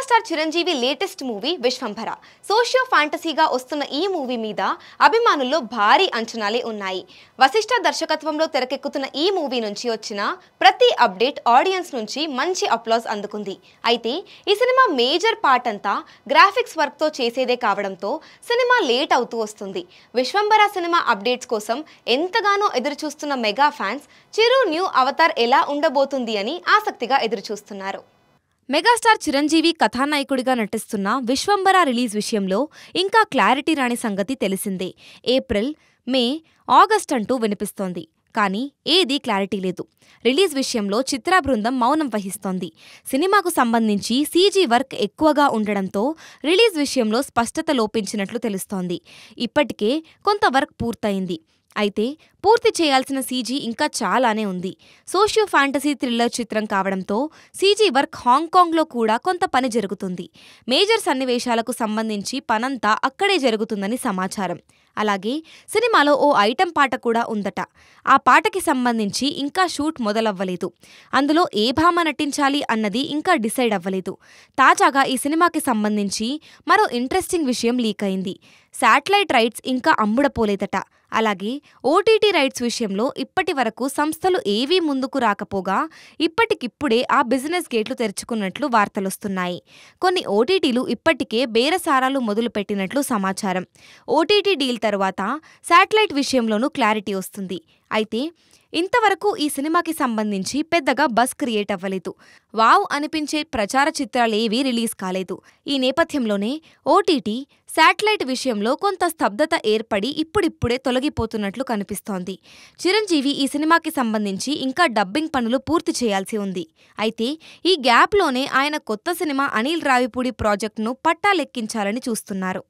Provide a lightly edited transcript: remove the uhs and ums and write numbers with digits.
Megastar Chiranjeevi latest movie Vishwambhara socio ఫ్యాంటసీగా వస్తున్న ఈ మూవీ మీద అభిమానుల్లో భారీ అంచనాలే ఉన్నాయి. వశిష్ఠ దర్శకత్వంలో తెరకెక్కుతున్న ఈ మూవీ నుంచి వచ్చిన ప్రతి అప్డేట్ ఆడియన్స్ నుంచి మంచి అప్లాజ్ అందుకుంది. అయితే ఈ సినిమా మేజర్ పార్ట్ అంతా గ్రాఫిక్స్ వర్క్ తో చేసేదే కావడంతో సినిమా లేట్ అవుతూ వస్తుంది. విశ్వంభర సినిమా అప్డేట్స్ కోసం ఎంతగానో ఎదురు చూస్తున్న మెగా ఫ్యాన్స్ చిరు న్యూ అవతార్ ఎలా ఉండబోతుంది అని ఆసక్తిగా ఎదురు చూస్తున్నారు. మెగాస్టార్ చిరంజీవి కథానాయకుడిగా నటిస్తున్న విశ్వంభర రిలీజ్ విషయంలో ఇంకా క్లారిటీ రాని సంగతి తెలిసిందే. ఏప్రిల్, మే, ఆగస్ట్ అంటూ వినిపిస్తోంది. కానీ ఏదీ క్లారిటీ లేదు. రిలీజ్ విషయంలో చిత్ర బృందం మౌనం వహిస్తోంది. సినిమాకు సంబంధించి సీజీ వర్క్ ఎక్కువగా ఉండడంతో రిలీజ్ విషయంలో స్పష్టత లోపించినట్లు తెలుస్తోంది. ఇప్పటికే కొంత వర్క్ పూర్తయింది. అయితే పూర్తి చేయాల్సిన సీజీ ఇంకా చాలానే ఉంది. సోషియో ఫ్యాంటసీ థ్రిల్లర్ చిత్రం కావడంతో సీజీ వర్క్ హాంకాంగ్లో కూడా కొంత పని జరుగుతుంది. మేజర్ సన్నివేశాలకు సంబంధించి పనంతా అక్కడే జరుగుతుందని సమాచారం. అలాగే సినిమాలో ఓ ఐటెం పాట కూడా ఉందట. ఆ పాటకి సంబంధించి ఇంకా షూట్ మొదలవ్వలేదు. అందులో ఏ భామ నటించాలి అన్నది ఇంకా డిసైడ్ అవ్వలేదు. తాజాగా ఈ సినిమాకి సంబంధించి మరో ఇంట్రెస్టింగ్ విషయం లీక్ అయింది. శాటిలైట్ రైట్స్ ఇంకా అమ్ముడపోలేదట. అలాగే ఓటీటీ రైట్స్ విషయంలో ఇప్పటి వరకు సంస్థలు ఏవీ ముందుకు రాకపోగా ఇప్పటికిప్పుడే ఆ బిజినెస్ గేట్లు తెరుచుకున్నట్లు వార్తలొస్తున్నాయి. కొన్ని ఓటీటీలు ఇప్పటికే బేరసారాలు మొదలుపెట్టినట్లు సమాచారం. ఓటీటీ డీల్ తర్వాత శాటిలైట్ విషయంలోనూ క్లారిటీ వస్తుంది. అయితే ఇంతవరకు ఈ సినిమాకి సంబంధించి పెద్దగా బజ్ క్రియేట్ అవ్వలేదు. వావ్ అనిపించే ప్రచార చిత్రాలేవీ రిలీజ్ కాలేదు. ఈ నేపథ్యంలోనే ఓటీటీ, శాటిలైట్ విషయంలో కొంత స్తబ్దత ఏర్పడి ఇప్పుడిప్పుడే తొలగిపోతున్నట్లు కనిపిస్తోంది. చిరంజీవి ఈ సినిమాకి సంబంధించి ఇంకా డబ్బింగ్ పనులు పూర్తి చేయాల్సి ఉంది. అయితే ఈ గ్యాప్లోనే ఆయన కొత్త సినిమా అనిల్ రావిపూడి ప్రాజెక్టును పట్టాలెక్కించాలని చూస్తున్నారు.